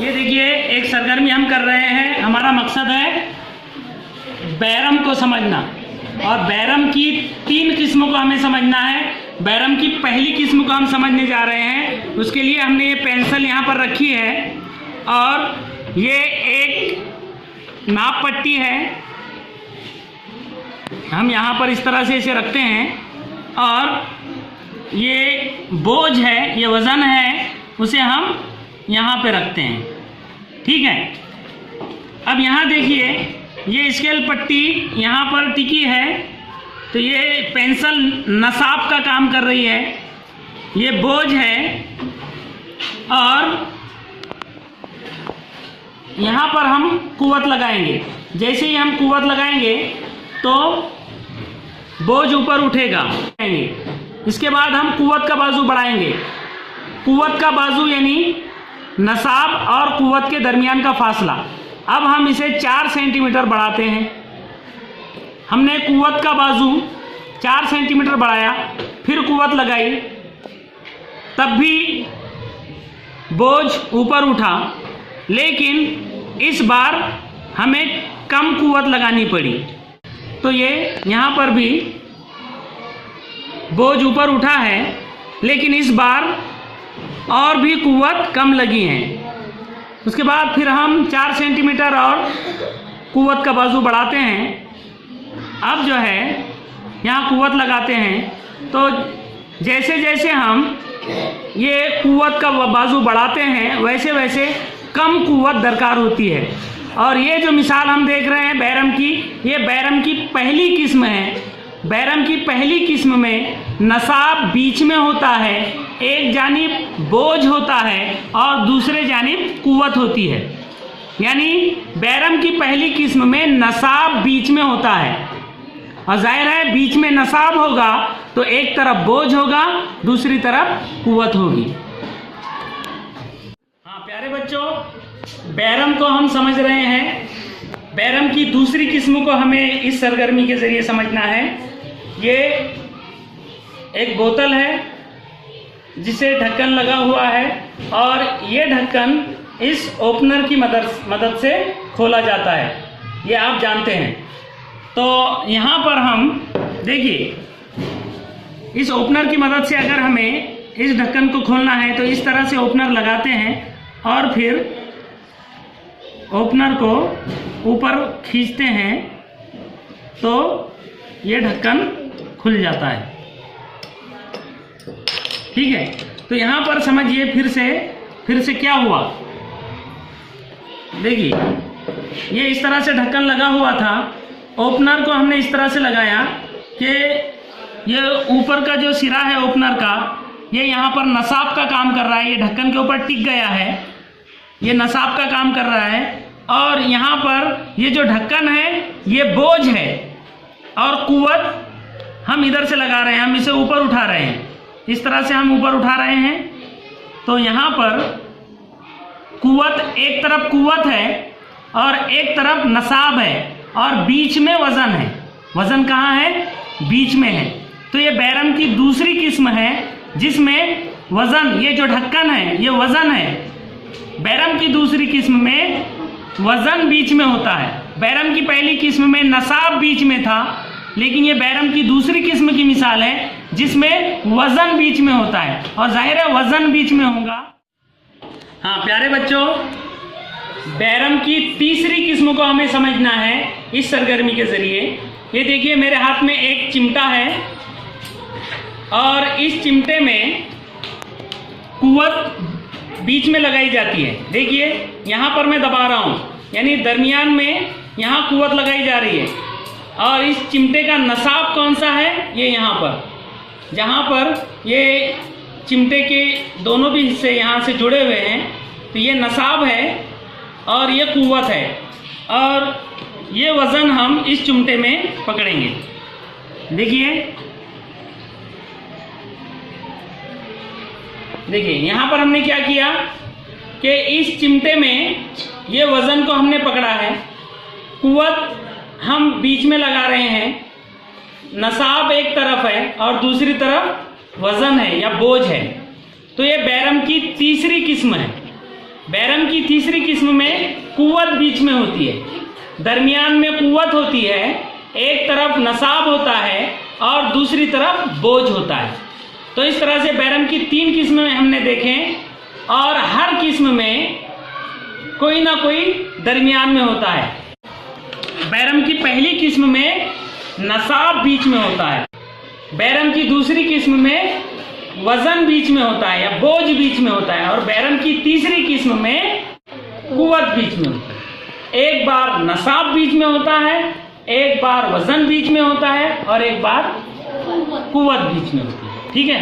ये देखिए एक सरगर्मी हम कर रहे हैं। हमारा मकसद है बैरम को समझना, और बैरम की 3 किस्मों को हमें समझना है। बैरम की पहली किस्म को हम समझने जा रहे हैं। उसके लिए हमने ये पेंसिल यहाँ पर रखी है, और ये एक नाप पट्टी है। हम यहाँ पर इस तरह से इसे रखते हैं, और ये बोझ है, ये वज़न है, उसे हम यहाँ पे रखते हैं। ठीक है। अब यहाँ देखिए ये स्केल पट्टी यहाँ पर टिकी है, तो ये पेंसिल नसाब का काम कर रही है। ये बोझ है, और यहाँ पर हम कुव्वत लगाएंगे। जैसे ही हम कुव्वत लगाएंगे तो बोझ ऊपर उठेगा। इसके बाद हम कुव्वत का बाजू बढ़ाएंगे। कुव्वत का बाजू यानी नसाब और कुव्वत के दरमियान का फासला। अब हम इसे 4 सेंटीमीटर बढ़ाते हैं। हमने कुव्वत का बाजू 4 सेंटीमीटर बढ़ाया, फिर कुव्वत लगाई, तब भी बोझ ऊपर उठा, लेकिन इस बार हमें कम कुव्वत लगानी पड़ी। तो ये यहाँ पर भी बोझ ऊपर उठा है, लेकिन इस बार और भी कुव्वत कम लगी है। उसके बाद फिर हम 4 सेंटीमीटर और कुव्वत का बाजू बढ़ाते हैं। अब जो है यहाँ कुव्वत लगाते हैं, तो जैसे जैसे हम ये कुव्वत का बाजू बढ़ाते हैं, वैसे वैसे कम कुव्वत दरकार होती है। और ये जो मिसाल हम देख रहे हैं बैरम की, ये बैरम की पहली किस्म है। बैरम की पहली किस्म में नसाब बीच में होता है, एक जानिब बोझ होता है और दूसरे जानिब कुव्वत होती है। यानी बैरम की पहली किस्म में नसाब बीच में होता है, और जाहिर है बीच में नसाब होगा तो एक तरफ बोझ होगा, दूसरी तरफ कुव्वत होगी। हाँ प्यारे बच्चों, बैरम को हम समझ रहे हैं। बैरम की दूसरी किस्म को हमें इस सरगर्मी के जरिए समझना है। ये एक बोतल है जिसे ढक्कन लगा हुआ है, और ये ढक्कन इस ओपनर की मदद से खोला जाता है, ये आप जानते हैं। तो यहाँ पर हम देखिए, इस ओपनर की मदद से अगर हमें इस ढक्कन को खोलना है तो इस तरह से ओपनर लगाते हैं, और फिर ओपनर को ऊपर खींचते हैं तो ये ढक्कन खुल जाता है। ठीक है। तो यहाँ पर समझिए फिर से क्या हुआ। देखिए ये इस तरह से ढक्कन लगा हुआ था, ओपनर को हमने इस तरह से लगाया कि ये ऊपर का जो सिरा है ओपनर का, ये यहाँ पर नसाब का काम कर रहा है। ये ढक्कन के ऊपर टिक गया है, ये नसाब का काम कर रहा है। और यहाँ पर ये जो ढक्कन है ये बोझ है, और कुव्वत हम इधर से लगा रहे हैं, हम इसे ऊपर उठा रहे हैं। इस तरह से हम ऊपर उठा रहे हैं, तो यहाँ पर कुव्वत, एक तरफ कुव्वत है और एक तरफ नसाब है, और बीच में वज़न है। वज़न कहाँ है? बीच में है। तो ये बैरम की दूसरी किस्म है जिसमें वज़न, ये जो ढक्कन है ये वज़न है। बैरम की दूसरी किस्म में वज़न बीच में होता है। बैरम की पहली किस्म में नसाब बीच में था, लेकिन ये बैरम की दूसरी किस्म की मिसाल है जिसमें वज़न बीच में होता है, और जाहिर है वज़न बीच में होगा। हाँ प्यारे बच्चों, बैरम की तीसरी किस्म को हमें समझना है इस सरगर्मी के जरिए। ये देखिए मेरे हाथ में एक चिमटा है, और इस चिमटे में कुव्वत बीच में लगाई जाती है। देखिए यहाँ पर मैं दबा रहा हूँ, यानी दरमियान में यहाँ कुव्वत लगाई जा रही है। और इस चिमटे का नसाब कौन सा है? ये यहाँ पर, जहाँ पर ये चिमटे के दोनों भी हिस्से यहाँ से जुड़े हुए हैं, तो ये नसाब है और ये कुव्वत है, और ये वज़न हम इस चिमटे में पकड़ेंगे। देखिए यहाँ पर हमने क्या किया कि इस चिमटे में ये वज़न को हमने पकड़ा है, कुव्वत हम बीच में लगा रहे हैं, नसाब एक तरफ है और दूसरी तरफ वज़न है या बोझ है। तो ये बैरम की तीसरी किस्म है। बैरम की तीसरी किस्म में कुव्वत बीच में होती है, दरमियान में कुव्वत होती है, एक तरफ नसाब होता है और दूसरी तरफ बोझ होता है। तो इस तरह से बैरम की 3 किस्में हमने देखें और हर किस्म में कोई ना कोई दरमियान में होता है। बैरम की पहली किस्म में नसाब बीच में होता है, बैरम की दूसरी किस्म में वजन बीच में होता है या बोझ बीच में होता है, और बैरम की तीसरी किस्म में कुव्वत बीच में होता है। एक बार नसाब बीच में होता है, एक बार वजन बीच में होता है और एक बार कुव्वत बीच में होती है। ठीक है।